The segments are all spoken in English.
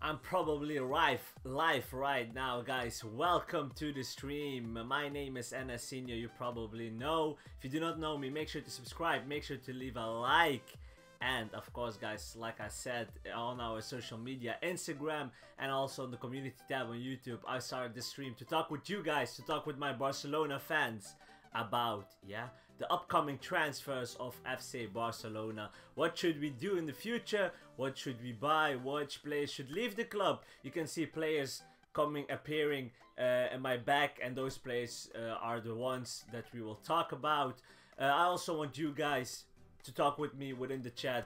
I'm probably live right now, guys. Welcome to the stream. My name is Enasinho, you probably know. If you do not know me, make sure to subscribe, make sure to leave a like. And of course, guys, like I said, on our social media, Instagram, and also on the community tab on YouTube, I started this stream to talk with you guys, to talk with my Barcelona fans about, the upcoming transfers of FC Barcelona. What should we do in the future? What should we buy? Which players should leave the club? You can see players appearing in my back, and those players are the ones that we will talk about. I also want you guys to talk with me within the chat,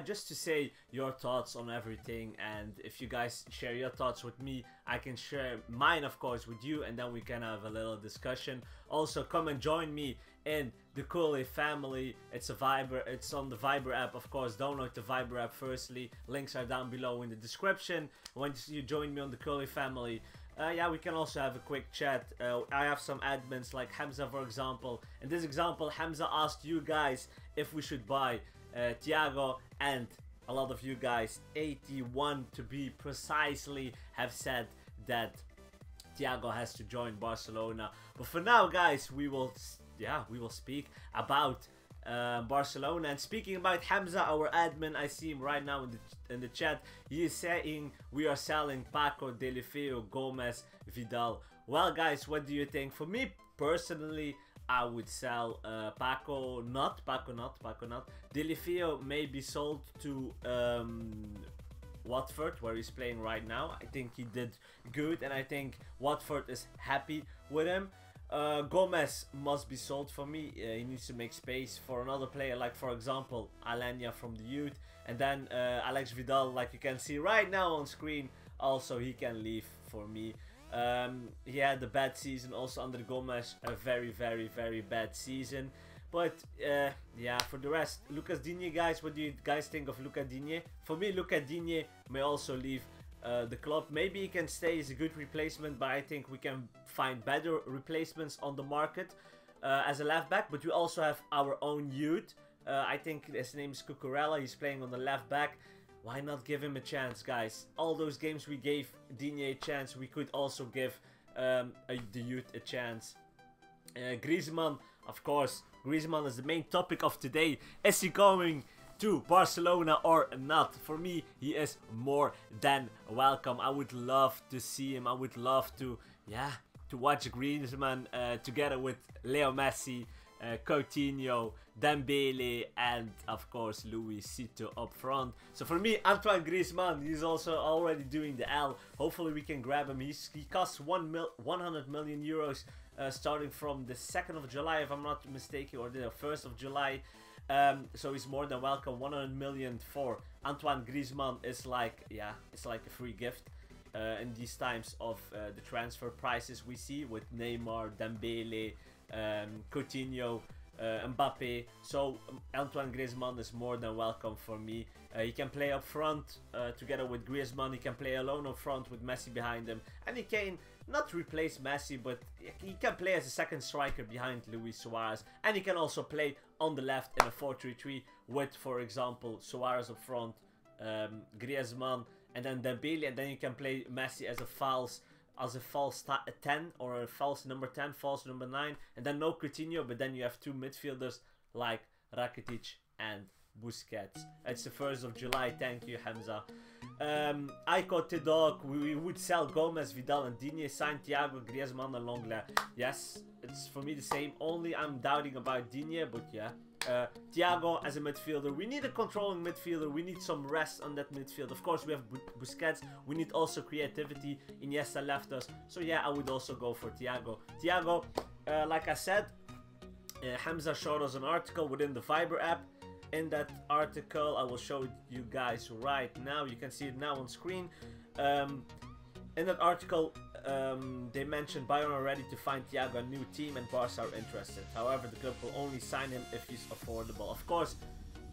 just to say your thoughts on everything, and if you guys share your thoughts with me, I can share mine, of course, with you, and then we can have a little discussion. Also, come and join me in the Culé Family. It's on the Viber app, of course. Download the Viber app firstly. Links are down below in the description. Once you join me on the Culé Family, we can also have a quick chat. I have some admins like Hamza, for example. In this example, Hamza asked you guys if we should buy Thiago, and a lot of you guys, 81 to be precisely, have said that Thiago has to join Barcelona. But for now, guys, we will speak about Barcelona. And speaking about Hamza, our admin, I see him right now in the chat. He is saying we are selling Paco, Deulofeu, Gomez, Vidal. Well, guys, what do you think? For me personally, I would sell Paco not. Deulofeu may be sold to Watford, where he's playing right now. I think he did good, and I think Watford is happy with him. Gomez must be sold for me. He needs to make space for another player, like for example Alanya from the youth, and then Alex Vidal, like you can see right now on screen, also he can leave for me. He had a bad season also under Gomez, a very bad season. But for the rest, Lucas Digne, guys, what do you guys think of Lucas Digne? For me, Lucas Digne may also leave the club. Maybe he can stay as a good replacement, but I think we can find better replacements on the market as a left back. But we also have our own youth. I think his name is Cucurella. He's playing on the left back. Why not give him a chance, guys? All those games we gave Digne a chance, we could also give the youth a chance. Griezmann, of course, Griezmann is the main topic of today. Is he going to Barcelona or not? For me, he is more than welcome. I would love to see him. I would love to watch Griezmann together with Leo Messi, Coutinho, Dembélé, and of course Luisito up front. So for me, Antoine Griezmann, he's also already doing the L. Hopefully we can grab him. He costs 100 million euros starting from the 2nd of July, if I'm not mistaken, or the 1st of July. So he's more than welcome. 100 million for Antoine Griezmann is like, it's like a free gift in these times of the transfer prices we see with Neymar, Dembélé, Coutinho, Mbappe. So Antoine Griezmann is more than welcome for me. He can play up front together with Griezmann. He can play alone up front with Messi behind him, and he can not replace Messi, but he can play as a second striker behind Luis Suarez, and he can also play on the left in a 4-3-3 with, for example, Suarez up front, Griezmann, and then Dembélé, and then you can play Messi as a false 10 or a false number 10, false number 9, and then no Coutinho, but then you have two midfielders like Rakitic and Busquets. It's the 1st of July, thank you Hamza. Aiko Tidok, we would sell Gomez, Vidal and Digne, sign Thiago, Griezmann and Lenglet. Yes, it's for me the same, only I'm doubting about Digne, but yeah. Thiago as a midfielder, we need a controlling midfielder, we need some rest on that midfield. Of course we have Busquets, we need also creativity. Iniesta left us, so yeah, I would also go for Thiago. Thiago, like I said, Hamza showed us an article within the Viber app. In that article, I will show you guys right now, you can see it now on screen. In that article, they mentioned Bayern are ready to find Thiago a new team and Barca are interested. However, the club will only sign him if he's affordable. Of course,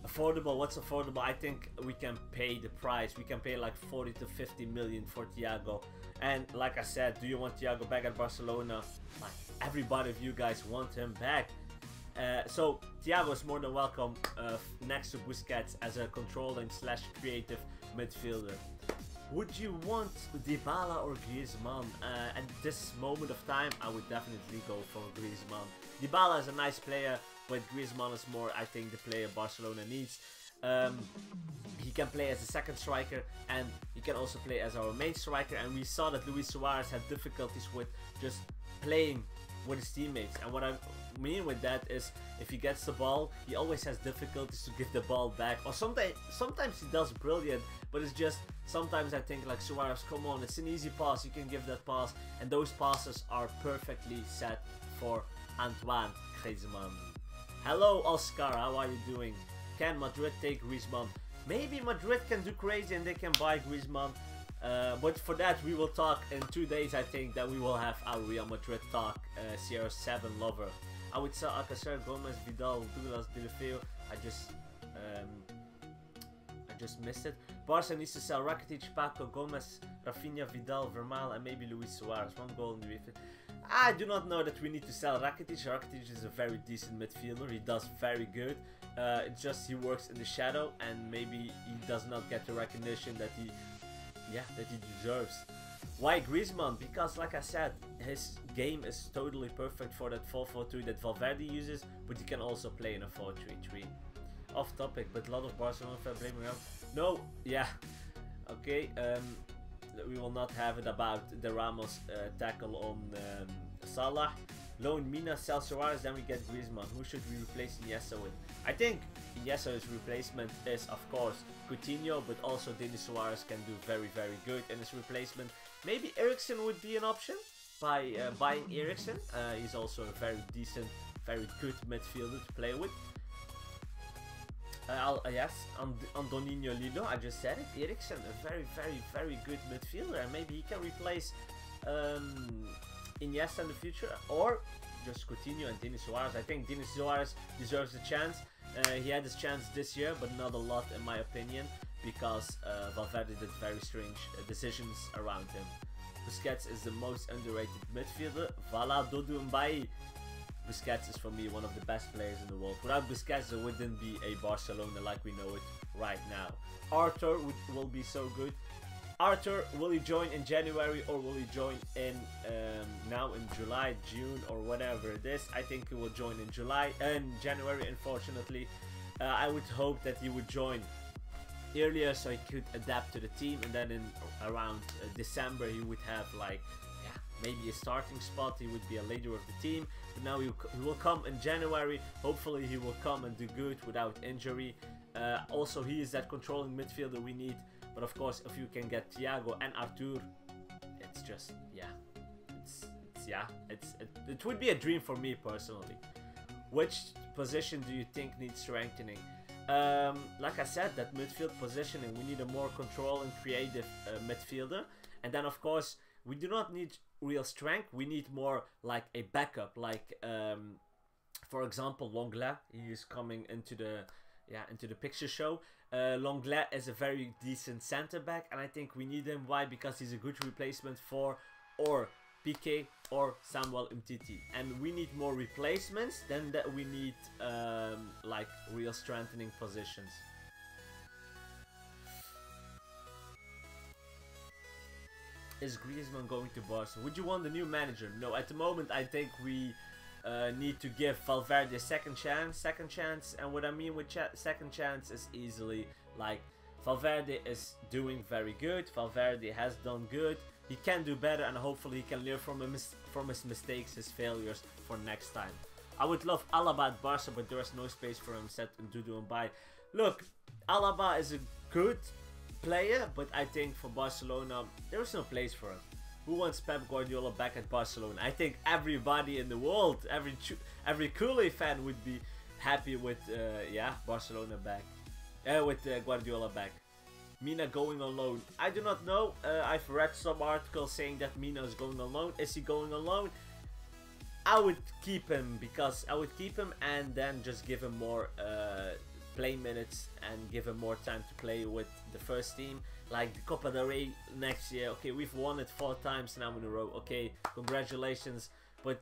affordable, what's affordable? I think we can pay the price. We can pay like 40 to 50 million for Thiago. And like I said, do you want Thiago back at Barcelona? Like everybody of you guys want him back. So Thiago is more than welcome next to Busquets as a controlling / creative midfielder. Would you want Dybala or Griezmann? At this moment of time, I would definitely go for Griezmann. Dybala is a nice player, but Griezmann is more, I think, the player Barcelona needs. He can play as a second striker, and he can also play as our main striker, and we saw that Luis Suarez had difficulties with just playing with his teammates. And what I mean with that is, if he gets the ball, he always has difficulties to give the ball back, or sometimes he does brilliant, but it's just sometimes I think like, Suarez, come on, it's an easy pass, you can give that pass, and those passes are perfectly set for Antoine Griezmann. Hello Oscar, how are you doing? Can Madrid take Griezmann? Maybe Madrid can do crazy and they can buy Griezmann. But for that we will talk in 2 days. I think that we will have our Real Madrid talk. CR7 lover. I would sell Alcacer, Gomez, Vidal, Douglas, Delefeo. I just missed it. Barca needs to sell Rakitic, Paco, Gomez, Rafinha, Vidal, Vermael, and maybe Luis Suarez. 1 goal in the UEFA. I do not know that we need to sell Rakitic. Rakitic is a very decent midfielder. He does very good. It's just he works in the shadow, and maybe he does not get the recognition that he deserves. Why Griezmann? Because like I said, his game is totally perfect for that 4-4-2 that Valverde uses, but he can also play in a 4-3-3. Off topic, but a lot of Barcelona fans blaming him. No, yeah, okay. We will not have it about the Ramos tackle on Salah. Loan Mina, sell Suarez, then we get Griezmann. Who should we replace Iniesta with? I think Iniesta's replacement is, of course, Coutinho, but also Denis Suarez can do very, very good in his replacement. Maybe Eriksen would be an option by buying Eriksen. He's also a very decent, very good midfielder to play with. Yes, Antonio Lilo, I just said it. Eriksen, a very, very, very good midfielder, and maybe he can replace Iniesta in the future, or just Coutinho and Denis Suarez. I think Denis Suarez deserves a chance. He had his chance this year, but not a lot in my opinion, because Valverde did very strange decisions around him. Busquets is the most underrated midfielder. Vala Dodo Mbaye. Busquets is for me one of the best players in the world. Without Busquets, there wouldn't be a Barcelona like we know it right now. Arthur will be so good. Arthur, will he join in January, or will he join in now in July, June, or whatever it is? I think he will join in January, unfortunately. I would hope that he would join earlier so he could adapt to the team, and then in around December he would have like, yeah, maybe a starting spot. He would be a leader of the team, but now he will come in January. Hopefully he will come and do good without injury. Also, he is that controlling midfielder we need. But of course, if you can get Thiago and Arthur, it's just, yeah, it would be a dream for me personally. Which position do you think needs strengthening? Like I said, that midfield positioning, we need a more controlling, creative midfielder. And then of course, we do not need real strength. We need more like a backup, like for example, Lenglet. He is coming into the picture show. Lenglet is a very decent center back, and I think we need him. Why? Because he's a good replacement for or Piqué or Samuel Umtiti, and we need more replacements than that we need like real strengthening positions. Is Griezmann going to Barca? Would you want the new manager? No, at the moment I think we need to give Valverde a second chance, and what I mean with second chance is easily like Valverde is doing very good. Valverde has done good. He can do better, and hopefully he can learn from his mistakes, his failures for next time. I would love Alaba at Barca, but there is no space for him set in Dudu and Bay. Look, Alaba is a good player, but I think for Barcelona there is no place for him. Who wants Pep Guardiola back at Barcelona? I think everybody in the world, every Culé fan would be happy with Barcelona back, with Guardiola back. Mina going on loan? I do not know. I've read some articles saying that Mina is going on loan. Is he going on loan? I would keep him, and then just give him more play minutes and give him more time to play with the first team. Like the Copa del Rey next year. Okay, we've won it 4 times now in a row. Okay, congratulations. But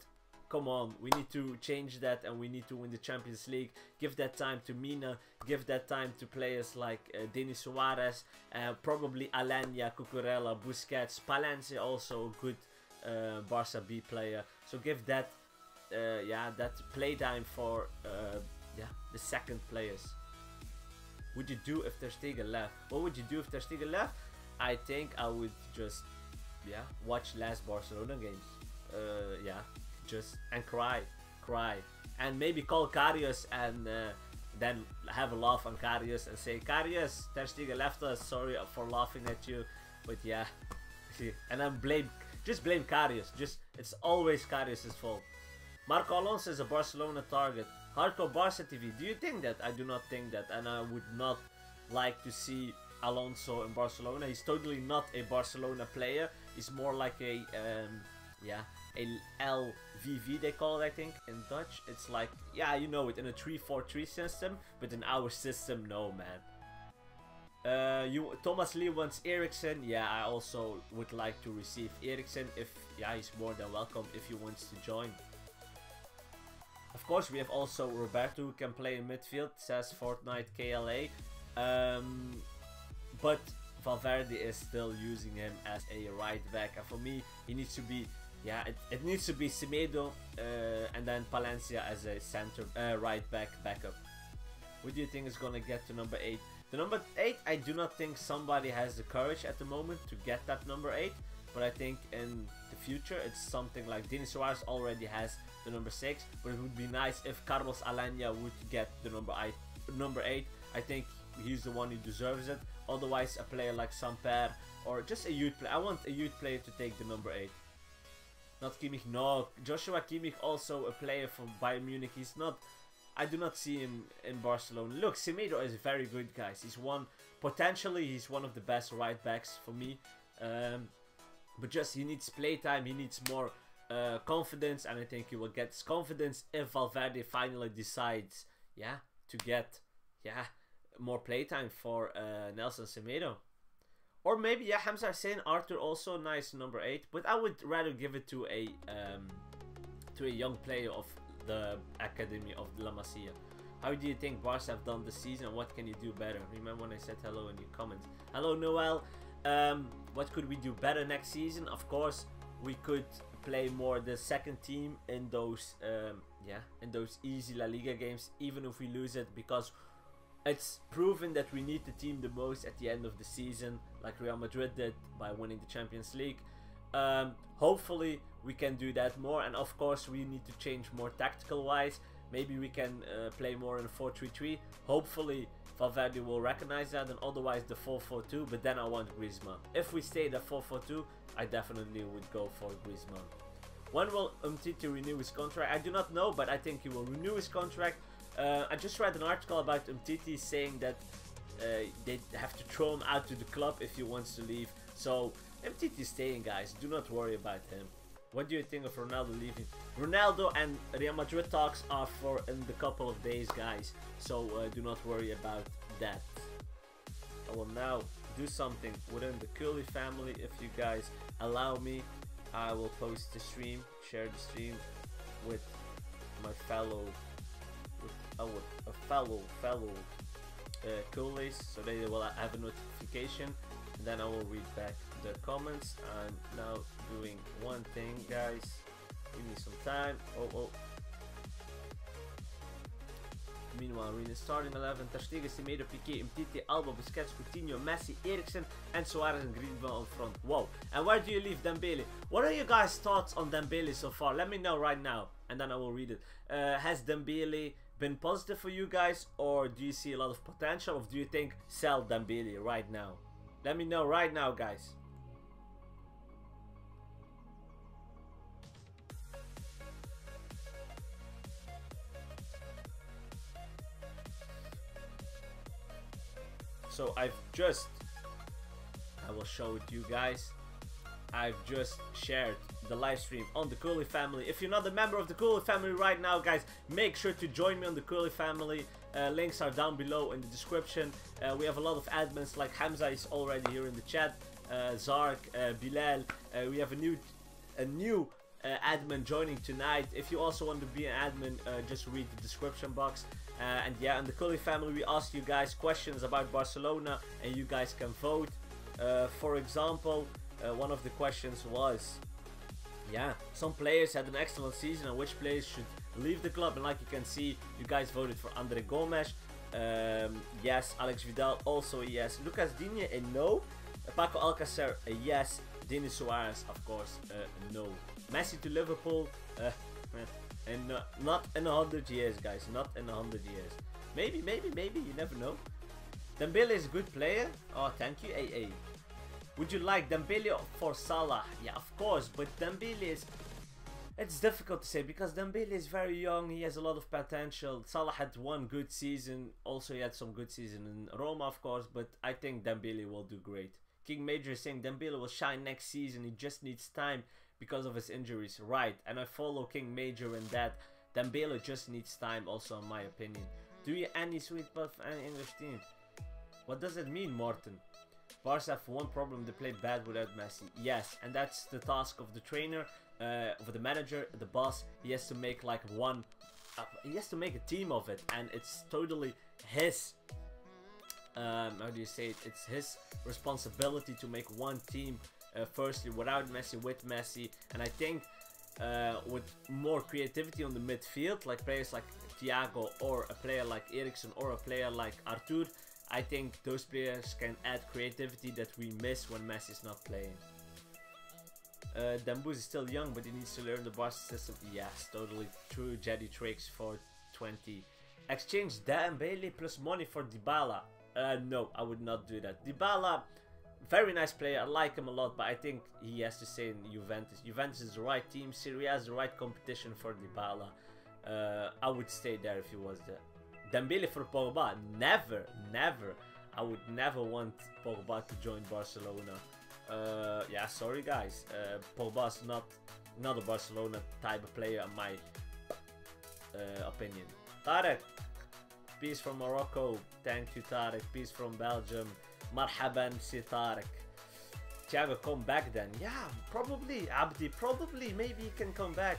come on, we need to change that and we need to win the Champions League. Give that time to Mina, give that time to players like Denis Suarez, probably Alanya, Cucurella, Busquets, Palencia, also a good Barça B player. So give that, that play time for the second players. Would you do if Ter Stegen left? What would you do if Ter Stegen left? I think I would just watch less Barcelona games. And cry, and maybe call Karius and then have a laugh on Karius and say, Karius, Ter Stegen left us, sorry for laughing at you, but yeah, and then blame Karius. It's always Karius' fault. Marco Alonso is a Barcelona target. Hardcore Barça TV. Do you think that? I do not think that, and I would not like to see Alonso in Barcelona. He's totally not a Barcelona player. He's more like a LVV they call it, I think, in Dutch. It's like, you know it, in a 3-4-3 system, but in our system, no, man. Thomas Lee wants Eriksen. Yeah, I also would like to receive Eriksen. If he's more than welcome if he wants to join. Of course, we have also Roberto who can play in midfield, says Fortnite KLA. But Valverde is still using him as a right back, and for me, he needs to be, it needs to be Semedo and then Palencia as a center right back backup. What do you think is gonna get to number 8? The number 8, I do not think somebody has the courage at the moment to get that number 8, but I think in the future it's something like Denis Suarez already has the number 6, but it would be nice if Carlos Alanya would get the number 8. I think he's the one who deserves it. Otherwise, a player like Samper or just a youth player. I want a youth player to take the number 8. Not Kimmich. No, Joshua Kimmich, also a player from Bayern Munich. He's not. I do not see him in Barcelona. Look, Semedo is very good, guys. Potentially he's one of the best right backs for me. But just he needs play time. He needs more confidence, and I think he will get his confidence if Valverde finally decides, to get, more playtime for Nelson Semedo. Or maybe, Hamza Hussein, Arthur, also nice number 8, but I would rather give it to a young player of the Academy of La Masia. How do you think Barca have done this season, and what can you do better? Remember when I said hello in your comments? Hello, Noel. What could we do better next season? Of course, we could play more the second team in those easy La Liga games, even if we lose it, because it's proven that we need the team the most at the end of the season, like Real Madrid did by winning the Champions League. Hopefully we can do that more, and of course we need to change more tactical wise. Maybe we can play more in a 4-3-3. Hopefully Valverde will recognize that, and otherwise the 4-4-2, but then I want Griezmann. If we stay at 4-4-2, I definitely would go for Griezmann. When will Umtiti renew his contract? I do not know, but I think he will renew his contract. I just read an article about Umtiti saying that they have to throw him out to the club if he wants to leave. So Umtiti is staying, guys. Do not worry about him. What do you think of Ronaldo leaving? Ronaldo and Real Madrid talks are for in the couple of days, guys. So do not worry about that. I will now do something within the Culé family. If you guys allow me, I will post the stream, share the stream with my fellow Culés, so they will have a notification, and then I will read back the comments. I'm now doing one thing, guys. Give me some time. Meanwhile, Arena starting 11, Ter Stegen, Semedo, Piqué, Umtiti, Alba, Busquets, Coutinho, Messi, Eriksen, and Suarez and Griezmann on front. Whoa. And where do you leave Dembélé? What are you guys' thoughts on Dembélé so far? Let me know right now, and then I will read it. Has Dembélé been positive for you guys, or do you see a lot of potential, or do you think sell Dembélé right now? Let me know right now, guys. So I will show it to you guys. I've just shared the live stream on the Culé family. If you're not a member of the Culé family right now, guys, make sure to join me on the Culé family. Links are down below in the description. We have a lot of admins, like Hamza is already here in the chat. Zark, Bilal. We have a new admin joining tonight. If you also want to be an admin, just read the description box. And yeah, in the Culé family, we asked you guys questions about Barcelona, and you guys can vote. For example, one of the questions was, yeah, some players had an excellent season and which players should leave the club. And like you can see, you guys voted for Andre Gomes. Yes. Alex Vidal also a yes. Lucas Digne a no. Paco Alcacer a yes. Denis Suarez, of course, no. Messi to Liverpool, and not in 100 years, guys. Not in 100 years. Maybe, you never know. Dembélé is a good player. Oh, thank you, AA. Would you like Dembélé for Salah? Yeah, of course, but Dembélé is... It's difficult to say because Dembélé is very young. He has a lot of potential. Salah had one good season. Also, he had some good season in Roma, of course, but I think Dembélé will do great. King Major is saying Dembélé will shine next season. He just needs time because of his injuries. Right, and I follow King Major in that. Dembélé just needs time also, in my opinion. Do you any sweet buff any English team? What does it mean, Morten? Barca have one problem, they play bad without Messi. Yes, and that's the task of the trainer, of the manager, the boss. He has to make like he has to make a team of it, and it's totally his... how do you say it? It's his responsibility to make one team, firstly without Messi, with Messi, and I think with more creativity on the midfield, like players like Thiago or a player like Eriksen or a player like Arthur, I think those players can add creativity that we miss when Messi is not playing. Dembélé is still young, but he needs to learn the Barca system. Yes, totally true. Jedi tricks for 20. Exchange Dembélé plus money for Dybala. No, I would not do that. Dybala, very nice player. I like him a lot, but I think he has to stay in Juventus. Juventus is the right team. Serie A is the right competition for Dybala. I would stay there if he was there. Dembélé for Pogba? Never, never. I would never want Pogba to join Barcelona. Yeah, sorry guys. Pogba's not a Barcelona type of player in my opinion. Tarek. Peace from Morocco. Thank you, Tarek. Peace from Belgium. Marhaban, si Tarek. Thiago, come back then. Yeah, probably. Abdi, probably. Maybe he can come back.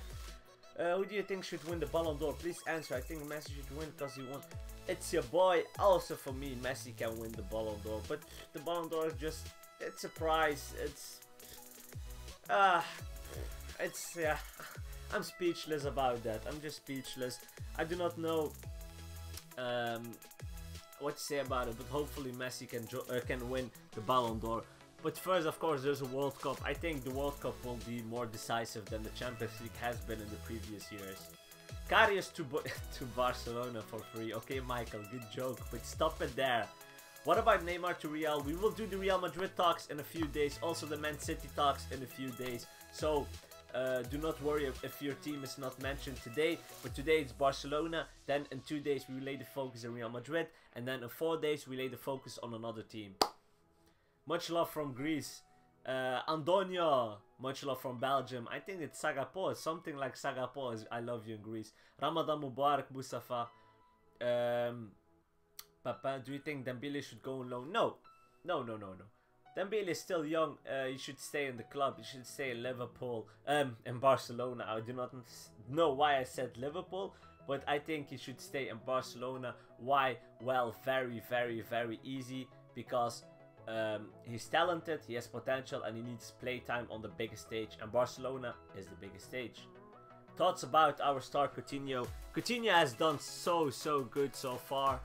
Who do you think should win the Ballon d'Or? Please answer. I think Messi should win because he won. It's your boy. Also for me, Messi can win the Ballon d'Or. But the Ballon d'Or is just... It's a prize. It's... yeah. I'm speechless about that. I'm just speechless. I do not know... what to say about it, but hopefully Messi can win the Ballon d'Or. But first, of course, there's a World Cup. I think the World Cup will be more decisive than the Champions League has been in the previous years. Karius to Barcelona for free. Okay, Michael, good joke, but stop it there. What about Neymar to Real? We will do the Real Madrid talks in a few days. Also the Man City talks in a few days. So do not worry if your team is not mentioned today, but today it's Barcelona. Then in 2 days we lay the focus on Real Madrid, and then in 4 days we lay the focus on another team. Much love from Greece. Antonio, much love from Belgium. I think it's Sagapo, something like Sagapo is I love you in Greece. Ramadan Mubarak, Mustafa. Papa, do you think Dembélé should go on loan? No. Dembélé is still young. He should stay in the club. He should stay in Liverpool. In Barcelona. I do not know why I said Liverpool, but I think he should stay in Barcelona. Why? Well, very, very, very easy. Because he's talented, he has potential, and he needs playtime on the biggest stage. And Barcelona is the biggest stage. Thoughts about our star Coutinho? Coutinho has done so good so far.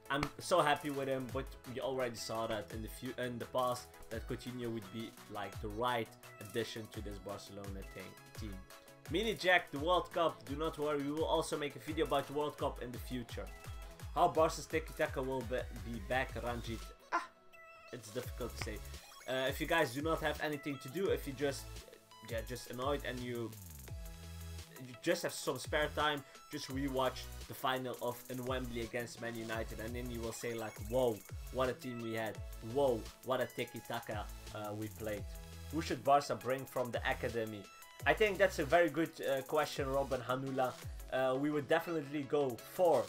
I'm so happy with him, but we already saw that in the past that Coutinho would be like the right addition to this Barcelona team. Mini Jack, the World Cup, do not worry, we will also make a video about the World Cup in the future. How Barca's tiki-taka will be back, Ranjit? It's difficult to say. If you guys do not have anything to do, if you just annoyed and you just have some spare time, just rewatch the final of in Wembley against Man United, and then you will say like, whoa, what a team we had, whoa, what a tiki-taka we played. Who should Barca bring from the academy? I think that's a very good question, Robin Hanula. We would definitely go for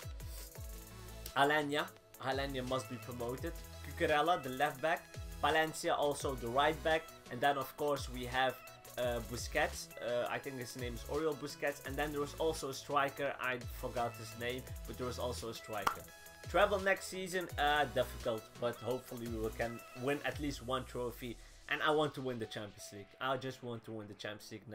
Alanya. Alanya must be promoted. Cucurella, the left back. Palencia, also the right back. And then of course we have Busquets. I think his name is Oriol Busquets. And then there was also a striker. I forgot his name, but there was also a striker. Treble next season, difficult, but hopefully we can win at least one trophy. And I want to win the Champions League. I just want to win the Champions League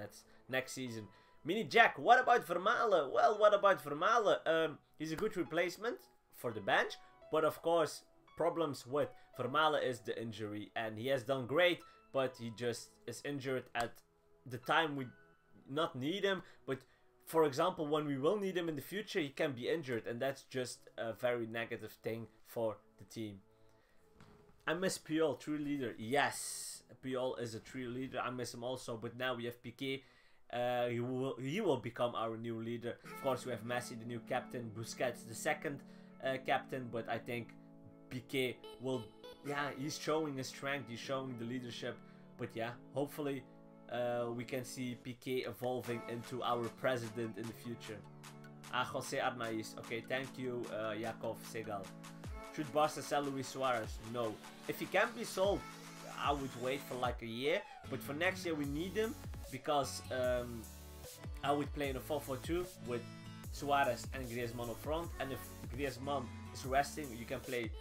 next season. Mini Jack, what about Vermaelen? Well, what about Vermaelen? He's a good replacement for the bench, but of course, problems with Vermaelen is the injury, and he has done great, but he just is injured at the time we not need him. But for example, when we will need him in the future, he can be injured, and that's just a very negative thing for the team. I miss Puyol, true leader. Yes, Puyol is a true leader. I miss him also, but now we have Piqué. He will become our new leader. Of course, we have Messi, the new captain, Busquets, the second captain, but I think Piqué will, yeah, he's showing his strength, he's showing the leadership, but yeah, hopefully we can see Piqué evolving into our president in the future. Jose Arnaiz, okay, thank you, Yakov Segal. Should Barca sell Luis Suarez? No. If he can be sold, I would wait for like a year, but for next year we need him, because I would play in a 4-4-2 with Suarez and Griezmann up front, and if Griezmann is resting, you can play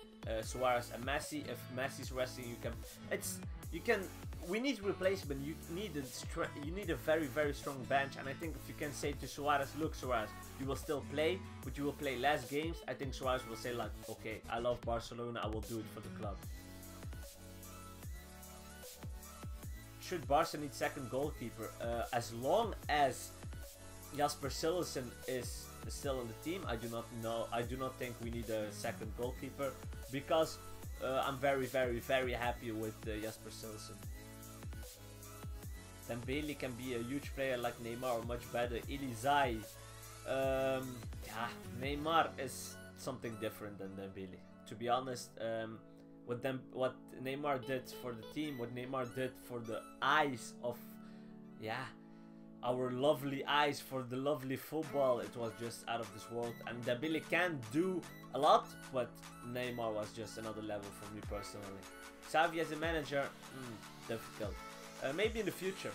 Suarez and Messi. If Messi is resting, we need replacement. You need a very strong bench, and I think if you can say to Suarez, look Suarez, you will still play, but you will play less games, I think Suarez will say like, okay, I love Barcelona, I will do it for the club. Should Barca need second goalkeeper? As long as Jasper Sillissen is still on the team, I do not know. I do not think we need a second goalkeeper, because I'm very happy with Jasper Sillissen. Dembélé can be a huge player like Neymar, or much better. Elizai. Yeah, Neymar is something different than Dembélé. To be honest, what Neymar did for the team, what Neymar did for the eyes of, yeah, our lovely eyes, for the lovely football, it was just out of this world. And Dembélé can do a lot, but Neymar was just another level for me personally. Xavi as a manager, difficult. Maybe in the future.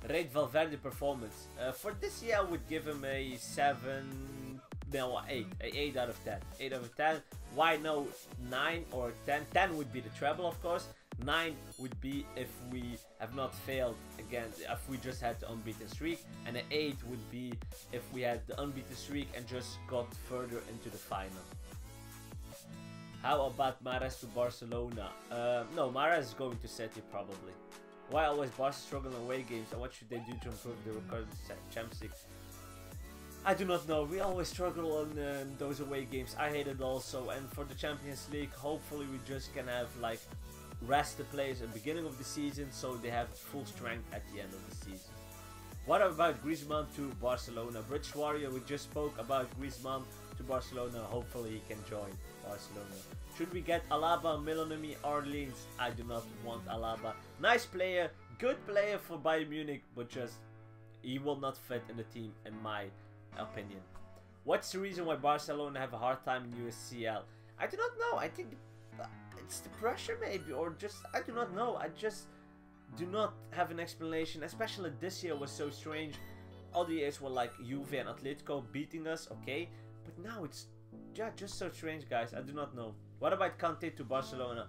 Rate Valverde performance. For this year, I would give him a 7. No, 8. 8 out of 10. 8 out of 10. Why no 9 or 10? 10 would be the treble, of course. 9 would be if we have not failed again, if we just had the unbeaten streak. And an 8 would be if we had the unbeaten streak and just got further into the final. How about Mahrez to Barcelona? No, Mahrez is going to City probably. Why always Barca struggle in away games, and what should they do to improve the recorded Champions League? I do not know. We always struggle on those away games. I hate it also. And for the Champions League, hopefully we just can have like rest the players at the beginning of the season, so they have full strength at the end of the season. What about Griezmann to Barcelona? British Warrior, we just spoke about Griezmann to Barcelona. Hopefully he can join Barcelona. Should we get Alaba, Milonemi, Orleans? I do not want Alaba. Nice player, good player for Bayern Munich, but just he will not fit in the team in my opinion. What's the reason why Barcelona have a hard time in USCL? I do not know. I think it's the pressure maybe, or just I do not know. I just do not have an explanation. Especially this year was so strange. All the years were like Juve and Atletico beating us, okay, but now it's just so strange, guys. I do not know. What about Kanté to Barcelona?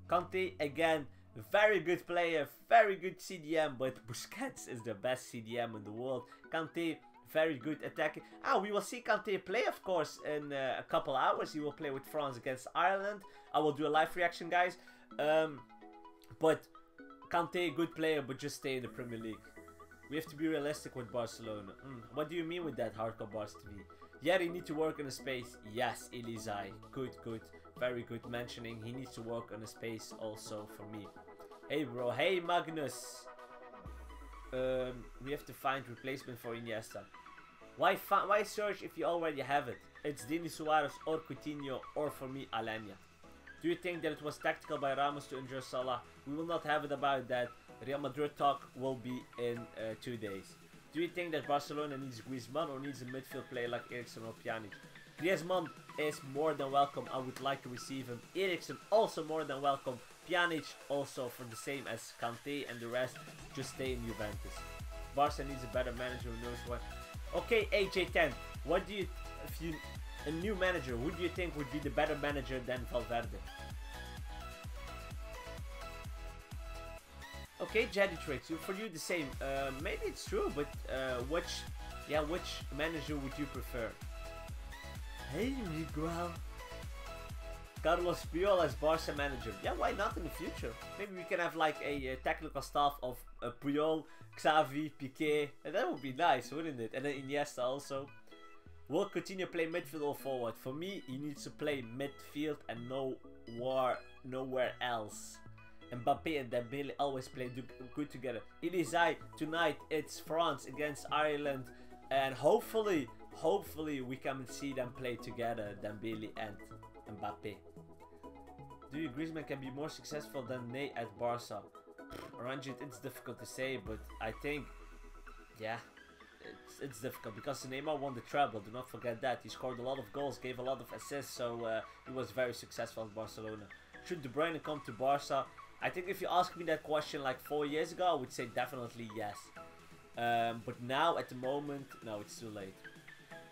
Kanté again, very good player, very good CDM, but Busquets is the best CDM in the world. Kanté, very good attacking. We will see Kanté play, of course, in a couple hours. He will play with France against Ireland. I will do a live reaction, guys. But Kanté, good player, but just stay in the Premier League. We have to be realistic with Barcelona. What do you mean with that, Hardcore Barca TV? Yeah, he needs to work on a space. Yes, Elizai. Good. Very good mentioning. He needs to work on a space also for me. Hey, bro. Hey, Magnus. We have to find replacement for Iniesta. Why search if you already have it? It's Denis Suarez or Coutinho, or for me, Alanya. Do you think that it was tactical by Ramos to injure Salah? We will not have it about that. Real Madrid talk will be in 2 days. Do you think that Barcelona needs Griezmann or needs a midfield player like Eriksen or Pjanic? Griezmann is more than welcome. I would like to receive him. Eriksen also more than welcome. Pjanic also for the same as Kanté, and the rest just stay in Juventus. Barca needs a better manager who knows what. Okay, AJ10, what do you, if you, a new manager, who do you think would be the better manager than Valverde? Okay, Jetty Tricks, for you the same. Maybe it's true, but which manager would you prefer? Hey, Miguel. Carlos Puyol as Barca manager. Yeah, why not in the future? Maybe we can have like a technical staff of Puyol, Xavi, Piqué. And that would be nice, wouldn't it? And then Iniesta also. Will Coutinho play midfield or forward? For me, he needs to play midfield and nowhere else. Mbappé and Dembélé always play good together. It is tonight it's France against Ireland, and hopefully we can see them play together, Dembélé and Mbappé. Do you Griezmann can be more successful than Ney at Barca? Ranjit, it's difficult to say, but I think, yeah, it's difficult because Neymar won the treble. Do not forget that. He scored a lot of goals, gave a lot of assists, so he was very successful at Barcelona. Should De Bruyne come to Barca? I think if you asked me that question like 4 years ago, I would say definitely yes. But now, at the moment, no, it's too late.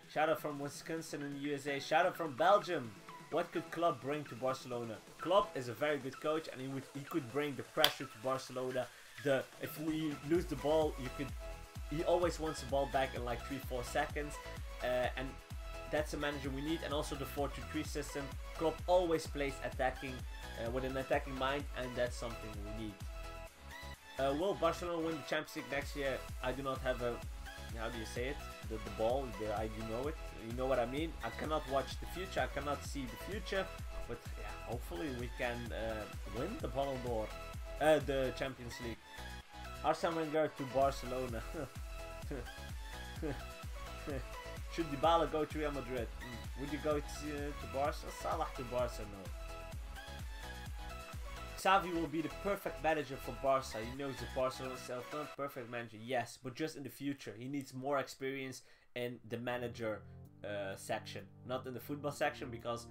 Shout out from Wisconsin in the USA. Shout out from Belgium. What could Klopp bring to Barcelona? Klopp is a very good coach, and he could bring the pressure to Barcelona. If we lose the ball, he always wants the ball back in like 3-4 seconds, and that's a manager we need. And also the 4-2-3 system. Klopp always plays attacking with an attacking mind, and that's something we need. Will Barcelona win the Champions League next year? I do not have a, how do you say it? The ball, I do know it. You know what I mean? I cannot watch the future, I cannot see the future, but yeah, hopefully we can win the Ballon d'Or, the Champions League. Arsene Wenger to Barcelona. Should Dybala go to Real Madrid? Would you go to Barca? Salah to Barca? No. Xavi will be the perfect manager for Barca. He knows the Barcelona self, not perfect manager, yes, but just in the future. He needs more experience in the manager section, not in the football section, because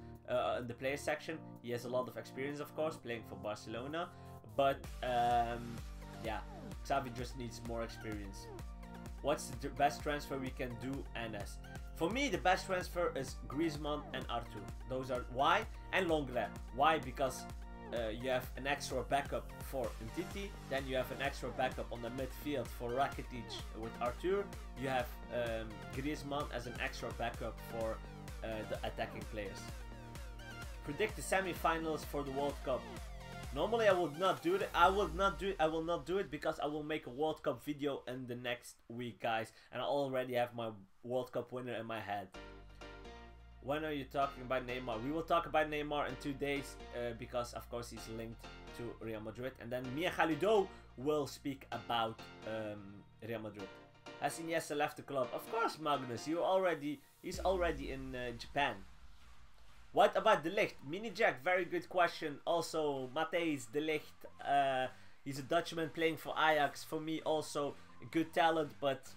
in the player section he has a lot of experience, of course, playing for Barcelona. But yeah, Xavi just needs more experience. What's the best transfer we can do, NS? For me, the best transfer is Griezmann and Arthur. Those are why, and Lenglet. Why? Because you have an extra backup for Ntiti, then you have an extra backup on the midfield for Rakitic with Arthur. You have Griezmann as an extra backup for the attacking players. Predict the semi-finals for the World Cup. Normally I would not do it. I will not do it because I will make a World Cup video in the next week, guys, and I already have my World Cup winner in my head. When are you talking about Neymar? We will talk about Neymar in 2 days because of course he's linked to Real Madrid, and then Mia Khalido will speak about Real Madrid. Has Iniesta left the club? Of course, Magnus. He's already in Japan. What about De Ligt? Mini Jack, very good question. Also, Matthijs De Ligt. He's a Dutchman playing for Ajax. For me, also a good talent, but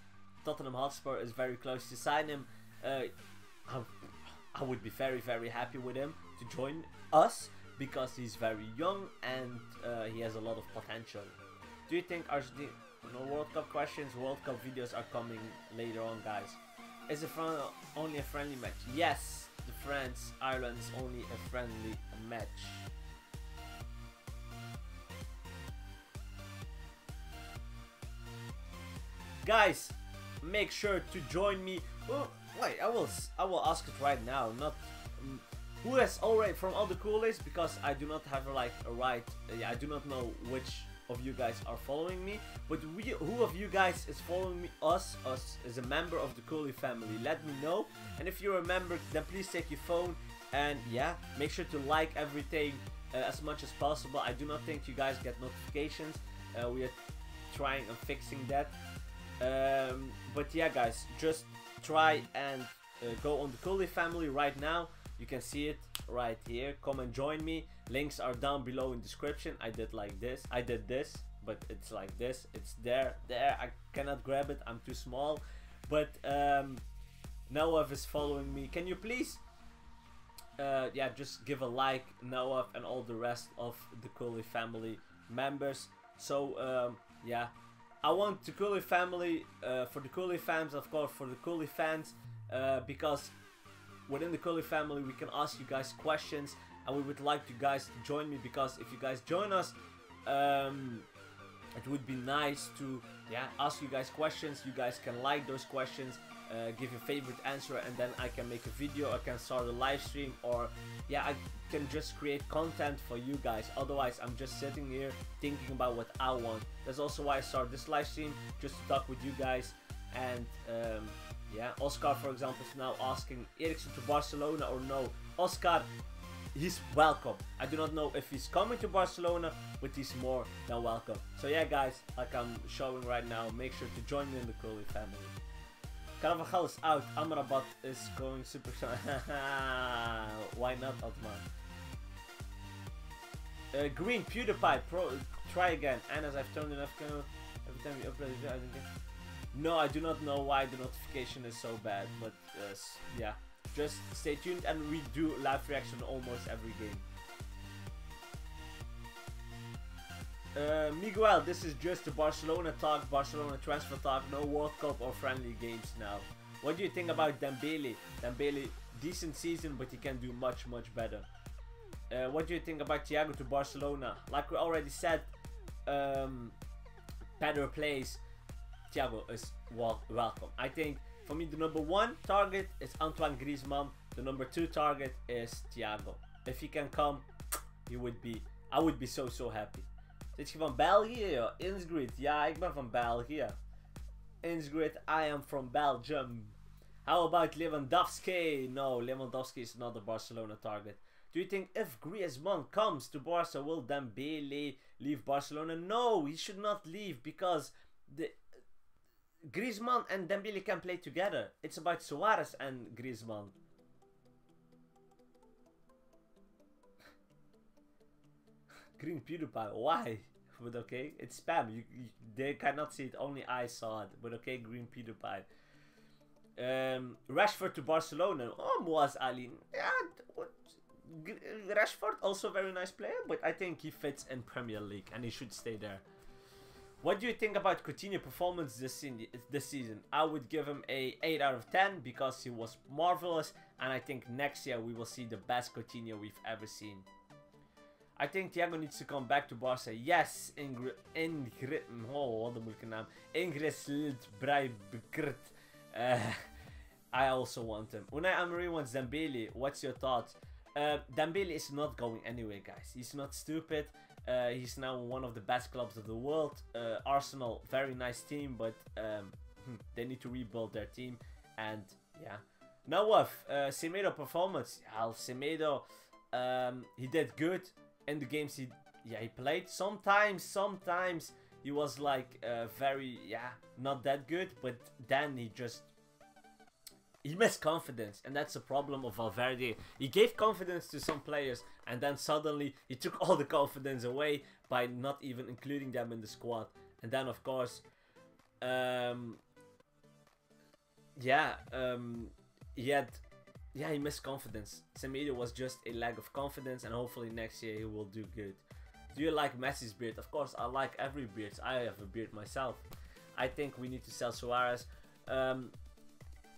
Tottenham Hotspur is very close to sign him. I would be very, very happy with him to join us because he's very young and he has a lot of potential. Do you think Argentina? No World Cup questions. World Cup videos are coming later on, guys. Is it only a friendly match? Yes. The France-Ireland is only a friendly match. Guys, make sure to join me. Oh, wait, I will ask it right now. Not who has already from all the coolies, because I do not have like a right. I do not know which of you guys are following me, but who of you guys is following me? Us as a member of the Culé family. Let me know, and if you're a member, then please take your phone and yeah, make sure to like everything as much as possible. I do not think you guys get notifications. We are trying and fixing that, but yeah, guys, just try and go on the Culé family right now. You can see it right here. Come and join me. Links are down below in description. I did like this. I did this, but it's like this. It's there. I cannot grab it. I'm too small. But Noah is following me. Can you please yeah, just give a like, Noah, and all the rest of the Culé family members. So yeah, I want the Culé family, for the Culé fans, of course, for the Culé fans, because within the Culé family we can ask you guys questions, and we would like you guys to join me, because if you guys join us, it would be nice to, yeah, ask you guys questions. You guys can like those questions, give your favorite answer, and then I can make a video, I can start a live stream, or yeah, I can just create content for you guys. Otherwise I'm just sitting here thinking about what I want. That's also why I started this live stream, just to talk with you guys. And yeah, Oscar, for example, is now asking Eriksen to Barcelona or no. Oscar, he's welcome. I do not know if he's coming to Barcelona, but he's more than welcome. So yeah, guys, like I'm showing right now, make sure to join me in the Culé family. Carvajal is out. Amrabat is going super strong. Why not, Altman? Green PewDiePie Pro. Try again. And as I've turned enough, every time you upload a video, I think. No, I do not know why the notification is so bad, but yeah, just stay tuned, and we do live reaction almost every game. Miguel, this is just the Barcelona talk, Barcelona transfer talk, no World Cup or friendly games now. What do you think about Dembélé? Dembélé, decent season, but he can do much better. What do you think about Thiago to Barcelona? Like we already said, better plays, Thiago is welcome. I think for me the number 1 target is Antoine Griezmann. The number 2 target is Thiago. If he can come, he would be. I would be so happy. Zit je van België? Innsgrid. Ja, ik ben van België. Innsgrid, I am from Belgium. How about Lewandowski? No, Lewandowski is not a Barcelona target. Do you think if Griezmann comes to Barca, will Dembélé leave Barcelona? No, he should not leave, because the Griezmann and Dembélé can play together. It's about Suarez and Griezmann. Green PewDiePie, why? But okay, it's spam. They cannot see it. Only I saw it. But okay, Green PewDiePie. Rashford to Barcelona. Oh, Moaz Ali. Yeah, Rashford also very nice player, but I think he fits in Premier League and he should stay there. What do you think about Coutinho performance this season? I would give him a 8 out of 10 because he was marvelous, and I think next year we will see the best Coutinho we've ever seen. I think Thiago needs to come back to Barca. Yes, Ingrid, oh, wat een moeilijke naam. Ingrid Breibekert. I also want him. Unai Emery wants Dembélé. What's your thoughts? Dembélé is not going anywhere, guys. He's not stupid. He's now one of the best clubs of the world. Arsenal, very nice team, but they need to rebuild their team. And yeah. Now what? Semedo performance. Yeah, Semedo, he did good in the games he played. Sometimes he was like very not that good, but then he missed confidence, and that's the problem of Valverde. He gave confidence to some players, and then suddenly he took all the confidence away by not even including them in the squad. And then of course, he missed confidence. Semedo was just a lack of confidence, and hopefully next year he will do good. Do you like Messi's beard? Of course, I like every beard. I have a beard myself. I think we need to sell Suarez.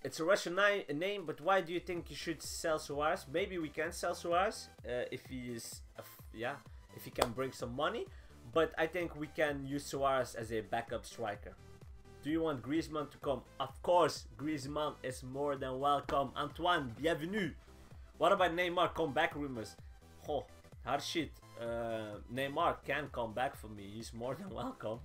It's a Russian name, but why do you think you should sell Suarez? Maybe we can sell Suarez if he is, if he can bring some money. But I think we can use Suarez as a backup striker. Do you want Griezmann to come? Of course, Griezmann is more than welcome. Antoine, bienvenue. What about Neymar comeback rumors? Oh, hard shit. Neymar can come back for me. He's more than welcome.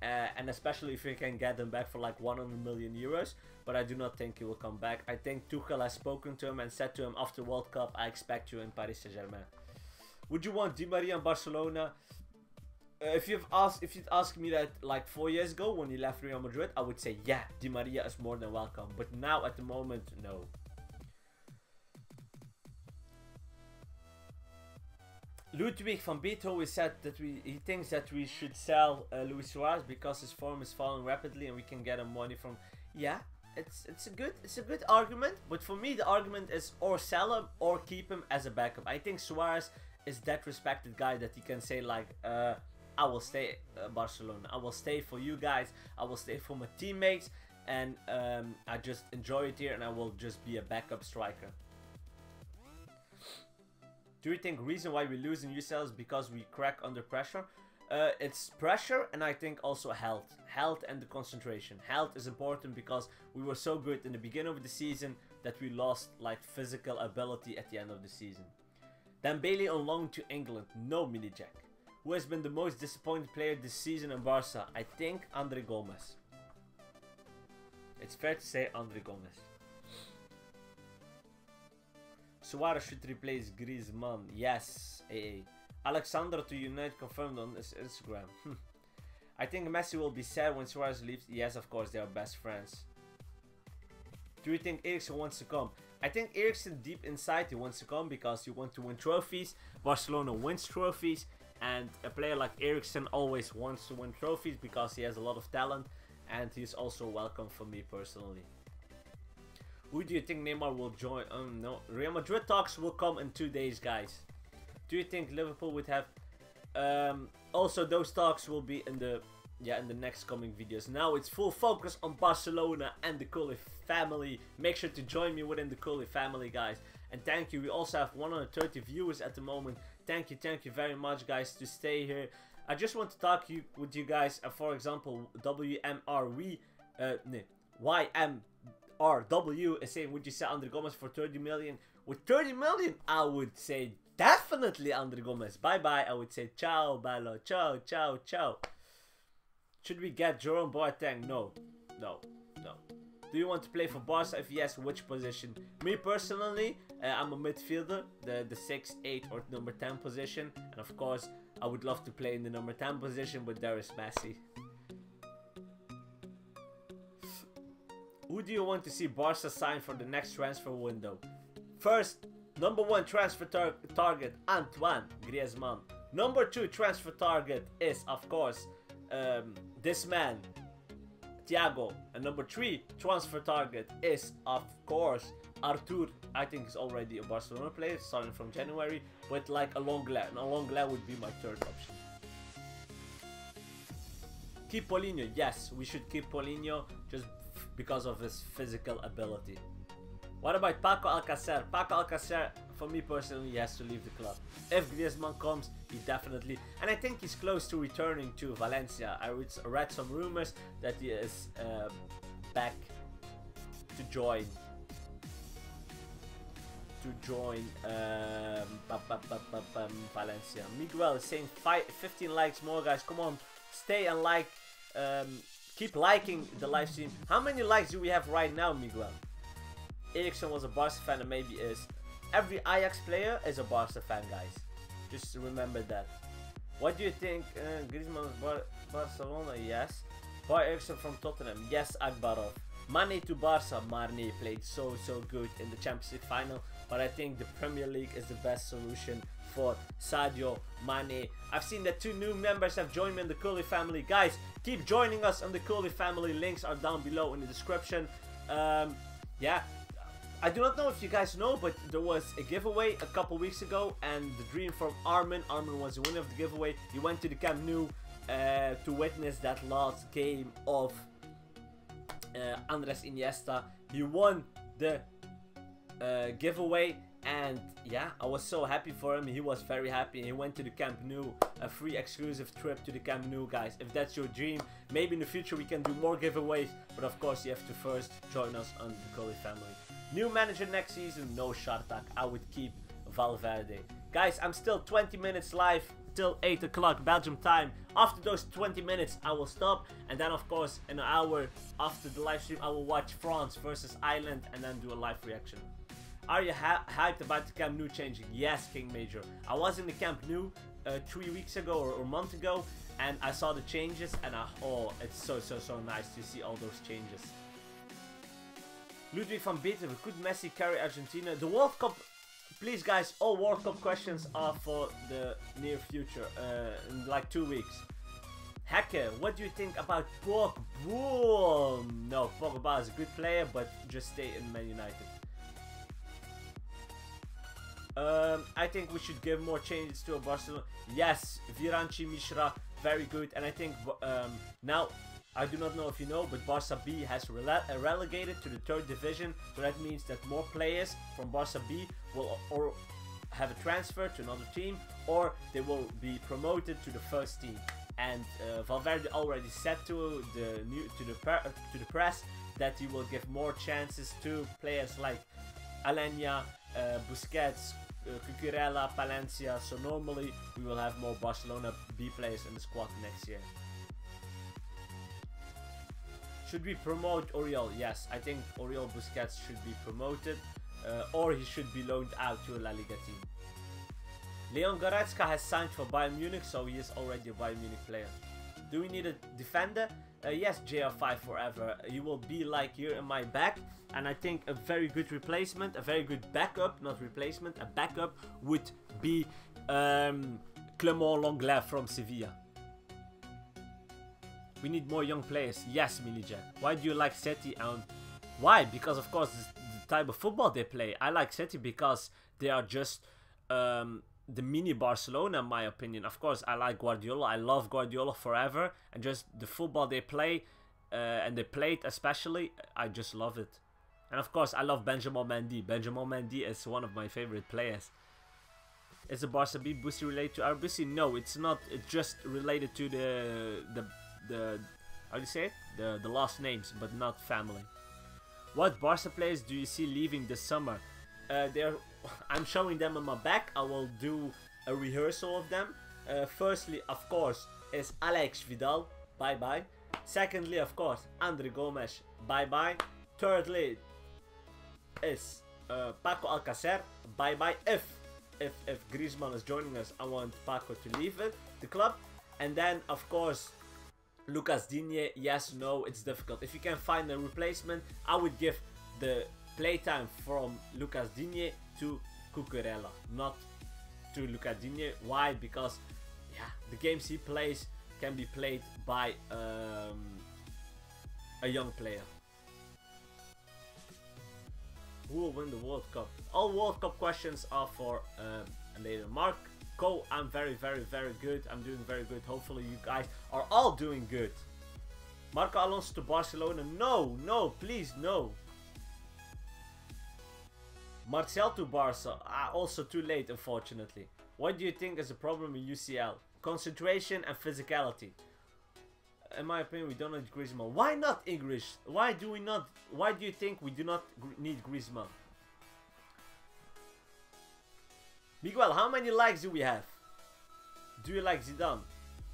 And especially if we can get him back for like 100 million euros. But I do not think he will come back. I think Tuchel has spoken to him and said to him after World Cup, I expect you in Paris Saint-Germain. Would you want Di Maria in Barcelona? If you'd asked me that like 4 years ago when he left Real Madrid, I would say yeah, Di Maria is more than welcome. But now at the moment, no. Ludwig van Beethoven said that he thinks that we should sell Luis Suarez because his form is falling rapidly and we can get him money from. Yeah, it's a good argument, but for me the argument is or sell him or keep him as a backup. I think Suarez is that respected guy that he can say like, I will stay Barcelona, I will stay for you guys, I will stay for my teammates, and I just enjoy it here, and I will just be a backup striker. Do you think reason why we lose in UCL is because we crack under pressure? It's pressure, and I think also health and the concentration. Health is important because we were so good in the beginning of the season that we lost like physical ability at the end of the season. Dembélé on loan to England, no mini jack. Who has been the most disappointed player this season in Barca? I think Andre Gomes. It's fair to say Andre Gomes. Suarez should replace Griezmann. Yes, AA. Alexander to United confirmed on his Instagram. I think Messi will be sad when Suarez leaves. Yes, of course, they are best friends. Do you think Eriksen wants to come? I think Eriksen deep inside he wants to come because he wants to win trophies. Barcelona wins trophies, and a player like Eriksen always wants to win trophies because he has a lot of talent, and he's also welcome for me personally. Who do you think Neymar will join? No, Real Madrid talks will come in 2 days, guys. Do you think Liverpool would have? Also, those talks will be in the next coming videos. Now it's full focus on Barcelona and the Culé family. Make sure to join me within the Culé family, guys. And thank you. We also have 130 viewers at the moment. Thank you very much, guys, to stay here. I just want to talk with you guys. For example, YMRW is saying, would you sell Andre Gomes for 30 million? With 30 million, I would say definitely Andre Gomes. Bye bye. I would say ciao, Ballon. Ciao, ciao, ciao. Should we get Jerome Boateng? No. Do you want to play for Barca? If yes, which position? Me personally, I'm a midfielder, the 6, 8 or number 10 position. And of course, I would love to play in the number 10 position, but there is Messi. Who do you want to see Barca sign for the next transfer window? First, number 1 transfer target, Antoine Griezmann. Number 2 transfer target is, of course, this man, Thiago. And number 3 transfer target is, of course, Arthur. I think he's already a Barcelona player, starting from January, but like a Lenglet. And a Lenglet would be my third option. Keep Paulinho. Yes, we should keep Paulinho just because of his physical ability. What about Paco Alcacer? Paco Alcacer, for me personally, he has to leave the club. If Griezmann comes, he definitely... And I think he's close to returning to Valencia. I read some rumors that he is back to join Valencia. Miguel is saying 15 likes more, guys. Come on, stay and like. Keep liking the live stream. How many likes do we have right now, Miguel? Eriksen was a Barca fan and maybe is. Every Ajax player is a Barca fan, guys. Just remember that. What do you think? Griezmann is Barcelona? Yes. Bar Eriksen from Tottenham? Yes, Akbarov. Mane to Barca. Mane played so good in the Champions League final. But I think the Premier League is the best solution for Sadio Mane. I've seen that 2 new members have joined me in the Culé family. Guys, keep joining us on the Culé family. Links are down below in the description. Yeah. I do not know if you guys know, but there was a giveaway a couple weeks ago, and the dream from Armin was the winner of the giveaway. He went to the Camp Nou to witness that last game of Andres Iniesta. He won the giveaway, and yeah, I was so happy for him. He was very happy. He went to the Camp Nou, a free exclusive trip to the Camp Nou, guys. If that's your dream, maybe in the future we can do more giveaways, but of course you have to first join us on the Culé family. New manager next season, no Shartak. I would keep Valverde. Guys, I'm still 20 minutes live till 8 o'clock Belgium time. After those 20 minutes, I will stop. And then, of course, in an hour after the live stream, I will watch France versus Ireland and then do a live reaction. Are you hyped about the Camp Nou changing? Yes, King Major. I was in the Camp Nou 3 weeks ago or a month ago, and I saw the changes, and oh, it's so nice to see all those changes. Ludwig van Beethoven, could Messi carry Argentina? The World Cup, please guys, all World Cup questions are for the near future, in like 2 weeks. Hecke, what do you think about Pogba? No, Pogba is a good player, but just stay in Man United. I think we should give more changes to Barcelona. Yes, Viranci, Mishra, very good. And I think now, I do not know if you know, but Barça B has relegated to the 3rd division. So that means that more players from Barça B will or have a transfer to another team, or they will be promoted to the 1st team. And Valverde already said to the press that he will give more chances to players like Alenya, Busquets, Cucurella, Palencia. So normally we will have more Barcelona B players in the squad next year. Should we promote Oriol? Yes, I think Oriol Busquets should be promoted, or he should be loaned out to a La Liga team. Leon Goretzka has signed for Bayern Munich, so he is already a Bayern Munich player. Do we need a defender? Yes, JR5 forever. He will be like here in my back, and I think a very good replacement, a very good backup, not replacement, a backup would be Clement Lenglet from Sevilla. We need more young players. Yes, Milija. Why do you like City? Why? Because of course the type of football they play. I like City because they are just the mini Barcelona in my opinion. Of course I like Guardiola. I love Guardiola forever, and just the football they play and they played especially, I just love it. And of course I love Benjamin Mendy. Benjamin Mendy is one of my favorite players. Is the Barça B Bussy related to our Bussy? No, it's not. It's just related to the how do you say it? The last names, but not family. What Barca players do you see leaving this summer? I'm showing them on my back. I will do a rehearsal of them. Firstly, of course, is Alex Vidal. Bye bye. Secondly, of course, Andre Gomes. Bye bye. Thirdly, is Paco Alcacer. Bye bye. If Griezmann is joining us, I want Paco to leave the club. And then, of course, Lucas Digne. Yes, no, it's difficult. If you can find a replacement, I would give the playtime from Lucas Digne to Cucurella, not to Lucas Digne. Why? Because yeah, the games he plays can be played by a young player. Who will win the World Cup? All World Cup questions are for later. Mark Cole, I'm very good. I'm doing very good. Hopefully you guys are all doing good. Marco Alonso to Barcelona? No, please, no. Martial to Barca? Also too late, unfortunately. What do you think is the problem in UCL? Concentration and physicality. In my opinion, we don't need Griezmann. Why not English? Why do we not? Why do you think we do not need Griezmann? Miguel, how many likes do we have? Do you like Zidane?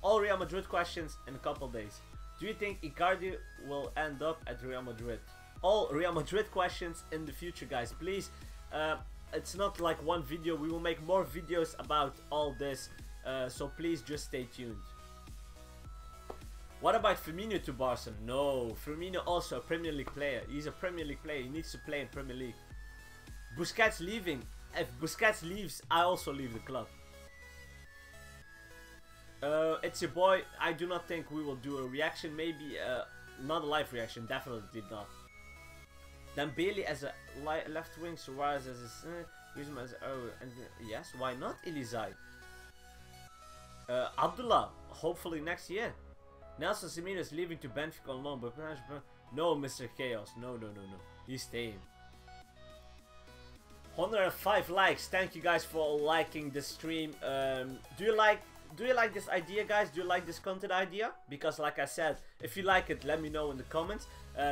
All Real Madrid questions in a couple days. Do you think Icardi will end up at Real Madrid? All Real Madrid questions in the future, guys. Please, it's not like one video. We will make more videos about all this. So please just stay tuned. What about Firmino to Barca? No, Firmino also a Premier League player. He's a Premier League player. He needs to play in Premier League. Busquets leaving. If Busquets leaves, I also leave the club. It's your boy. I do not think we will do a reaction. Maybe not a live reaction. Definitely not. Dembélé as a left wing, Suarez as a Griezmann as and yes, why not Elizai? Abdullah, hopefully next year. Nelson Semedo is leaving to Benfica on loan, but no, Mr. Chaos, no, he's staying. 105 likes. Thank you guys for liking the stream. Do you like this idea, guys? Do you like this content idea? Because like I said, if you like it, let me know in the comments.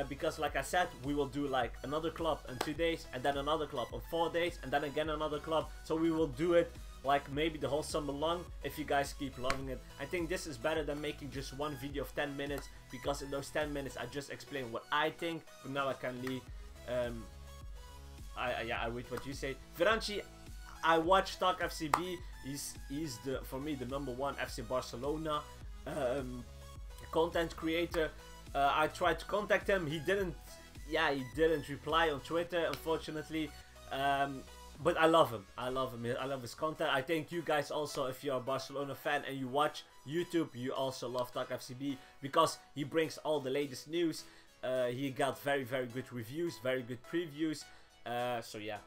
Because like I said, we will do like another club in 2 days, and then another club in 4 days, and then again another club. So we will do it like maybe the whole summer long, if you guys keep loving it. I think this is better than making just one video of 10 minutes, because in those 10 minutes I just explain what I think, but now I can leave. I read what you say. Viranci, I watch Talk FCB. He's for me the #1 FC Barcelona content creator. I tried to contact him. He didn't reply on Twitter, unfortunately. But I love him. I love him. I love his content. I think you guys also, if you're a Barcelona fan and you watch YouTube, you also love Talk FCB because he brings all the latest news. He got very good reviews, very good previews. So yeah.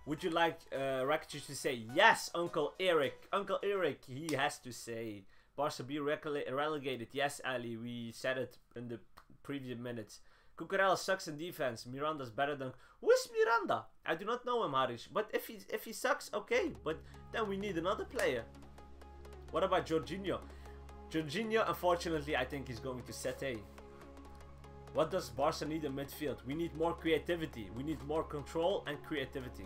Would you like Rakitic to say yes, Uncle Eric? Uncle Eric, he has to say Barca B relegated. Yes, Ali, we said it in the previous minutes. Cucurella sucks in defense. Miranda's better than... Who is Miranda? I do not know him, Harish. But if he sucks, okay. But then we need another player. What about Jorginho? Jorginho, unfortunately, I think he's going to Sete. What does Barca need in midfield? We need more creativity. We need more control and creativity.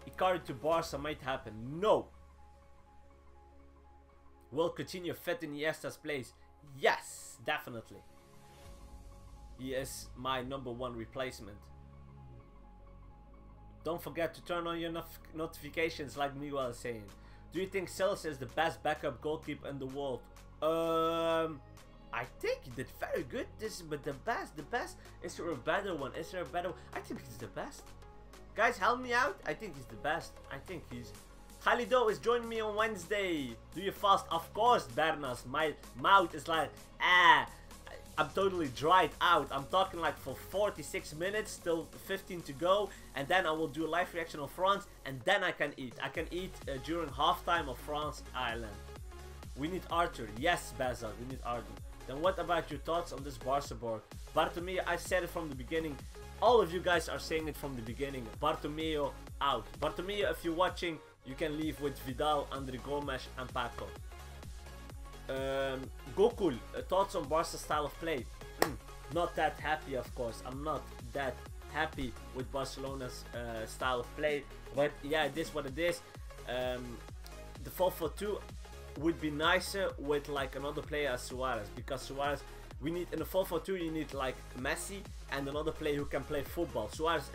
Icardi to Barca might happen. No. Will Coutinho fit in Iniesta's place? Yes, definitely. He is my #1 replacement. Don't forget to turn on your notifications like Miguel is saying. Do you think Silas is the best backup goalkeeper in the world? I think he did very good. But the best. Is there a better one? Is there a better one? I think he's the best. Guys, help me out. I think he's the best. I think he's... Khalido is joining me on Wednesday. Do you fast? Of course, Bernas. My mouth is like, I'm totally dried out. I'm talking like for 46 minutes, still 15 to go. And then I will do a live reaction of France. And then I can eat. I can eat during halftime of France-Ireland. We need Arthur. Yes, Baza, we need Arthur. Then what about your thoughts on this Barca board? Bartomeu, I said it from the beginning. All of you guys are saying it from the beginning. Bartomeu out. Bartomeu, if you're watching, you can leave with Vidal, Andre Gomes and Paco. Gokul, thoughts on Barca's style of play? Not that happy, of course. I'm not that happy with Barcelona's style of play. But yeah, it is what it is. The 4-4-2 would be nicer with like another player as Suarez. Because Suarez, we need in the 4-4-2 you need like Messi and another player who can play football. Suarez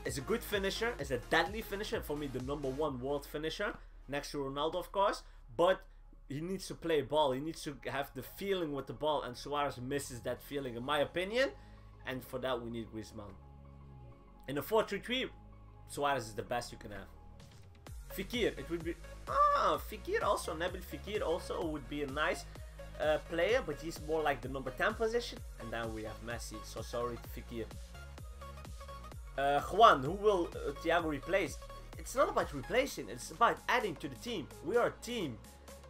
is a good finisher, is a deadly finisher, for me the #1 world finisher, next to Ronaldo of course, but he needs to play ball, he needs to have the feeling with the ball, and Suarez misses that feeling in my opinion, and for that we need Griezmann. In a 4-3-3, Suarez is the best you can have. Fekir, it would be, Fekir also, Nabil Fekir also would be a nice player, but he's more like the #10 position, and then we have Messi, so sorry to Fekir. Juan, who will Thiago replace? It's not about replacing, it's about adding to the team. We are a team.